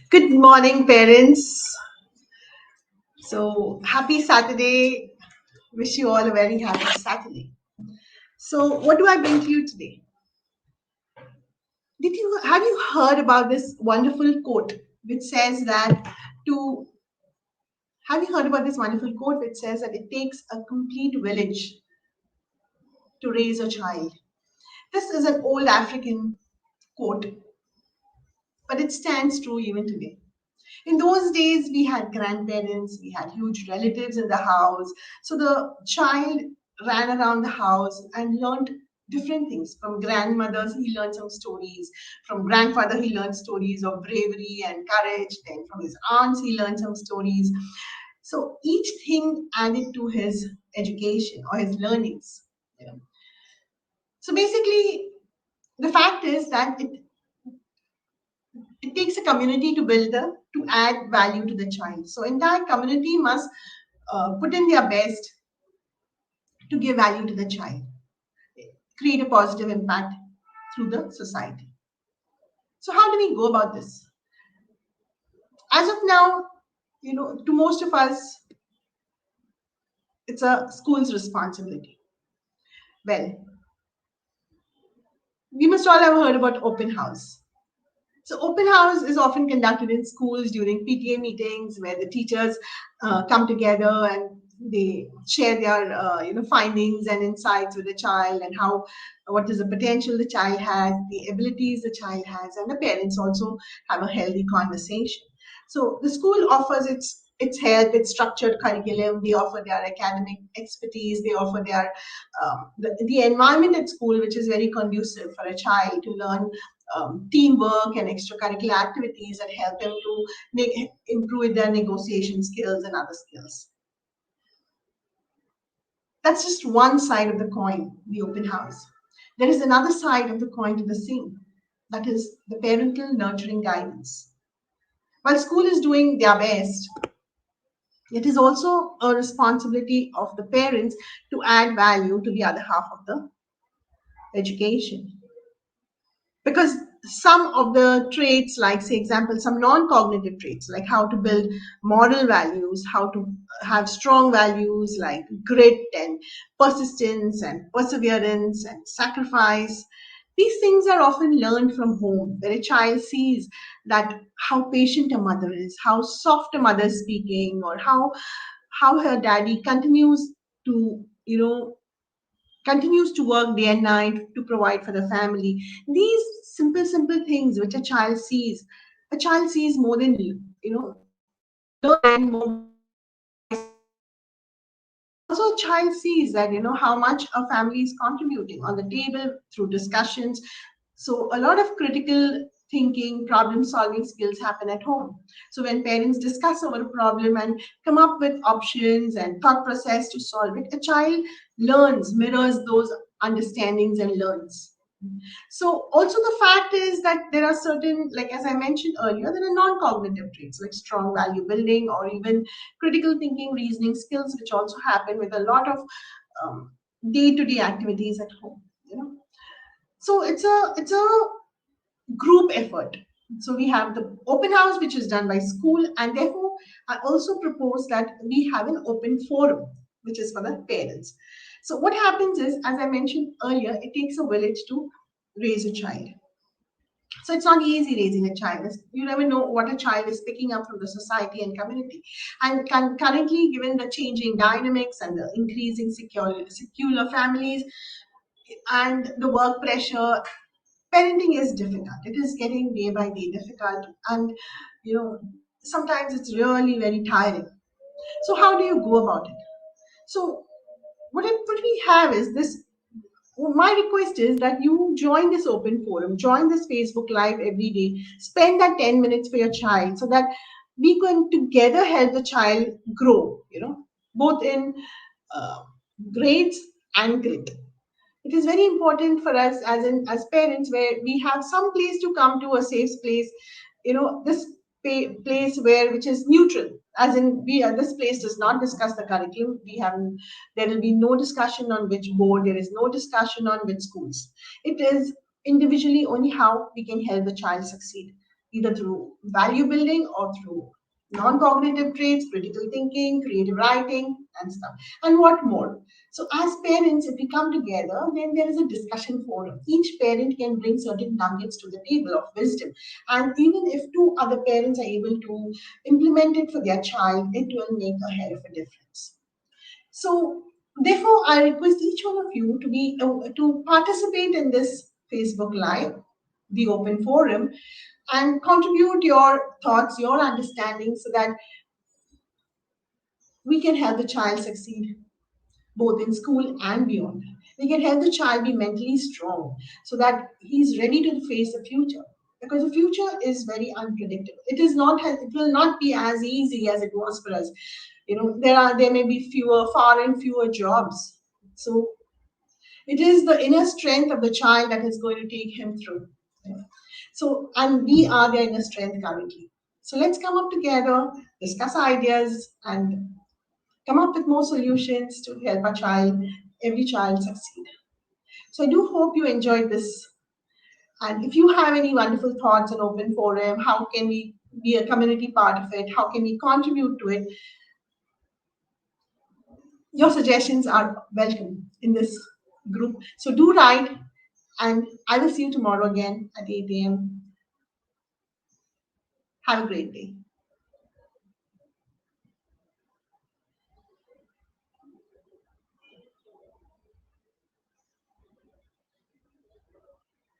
Good morning, parents. So happy Saturday. Wish you all a very happy Saturday. So, what do I bring to you today? Did you have you heard about this wonderful quote which says that to have you heard about this wonderful quote which says that it takes a complete village to raise a child? This is an old African quote, but it stands true even today. In those days, we had grandparents, we had huge relatives in the house. So the child ran around the house and learned different things. From grandmothers, he learned some stories. From grandfather, he learned stories of bravery and courage. Then from his aunts, he learned some stories. So each thing added to his education or his learnings. You know. So basically, the fact is that it takes a community to build to add value to the child. So entire community must put in their best to give value to the child, create a positive impact through the society. So how do we go about this? As of now, to most of us, it's a school's responsibility. Well, we must all have heard about open house. So open house is often conducted in schools during PTA meetings where the teachers come together and they share their findings and insights with the child and how what is the potential the child has, the abilities the child has, and the parents also have a healthy conversation. So the school offers its help, its structured curriculum. They offer their academic expertise. They offer their the environment at school, which is very conducive for a child to learn teamwork and extracurricular activities that help them to improve their negotiation skills and other skills. That's just one side of the coin, the open house. There is another side of the coin to the same, that is the parental nurturing guidance. While school is doing their best, it is also a responsibility of the parents to add value to the other half of the education. Because some of the traits, like say example, some non-cognitive traits like how to build moral values, how to have strong values like grit and persistence and perseverance and sacrifice, these things are often learned from home, where a child sees that how patient a mother is, how soft a mother is speaking, or how her daddy continues to work day and night to provide for the family. These simple things which a child sees more than learn more. Also, a child sees that how much a family is contributing on the table through discussions. So a lot of critical thinking, problem solving skills happen at home. So when parents discuss over a problem and come up with options and thought process to solve it, a child learns, mirrors those understandings and learns. So also the fact is that there are certain, like as I mentioned earlier, there are non-cognitive traits like strong value building or even critical thinking, reasoning skills, which also happen with a lot of um, day-to-day activities at home. So it's a group effort. So we have the open house, which is done by school, and therefore I also propose that we have an open forum, which is for the parents. So what happens is, as I mentioned earlier, it takes a village to raise a child. So it's not easy raising a child. You never know what a child is picking up from the society and community. And currently, given the changing dynamics and the increasing secular families and the work pressure, parenting is difficult. It is getting day by day difficult, and you know sometimes it's really very tiring. So how do you go about it? So what we have is this. My request is that you join this open forum, join this Facebook Live every day, spend that 10 minutes for your child so that we can together help the child grow, both in uh, grades and grit. It is very important for us as parents where we have some place to come to, a safe place, this place where which is neutral, as in we this place does not discuss the curriculum. There will be no discussion on which board, there is no discussion on which schools. It is individually only how we can help the child succeed. either through value building or through non-cognitive traits, critical thinking, creative writing, and stuff. And what more? So as parents, if we come together, then there is a discussion forum. Each parent can bring certain nuggets to the table of wisdom. And even if two other parents are able to implement it for their child, it will make a hell of a difference. So therefore, I request each one of you to participate in this Facebook Live, the open forum, and contribute your thoughts, your understanding, so that we can help the child succeed both in school and beyond. We can help the child be mentally strong so that he's ready to face the future. Because the future is very unpredictable. It is not. It will not be as easy as it was for us. There may be far and fewer jobs. So it is the inner strength of the child that is going to take him through. So, and we are their inner strength currently. So let's come up together, discuss ideas, and come up with more solutions to help every child succeed. So I do hope you enjoyed this. And if you have any wonderful thoughts on Open Forum, how can we be a community part of it? How can we contribute to it? Your suggestions are welcome in this group. So do write, and I will see you tomorrow again at 8 a.m. Have a great day.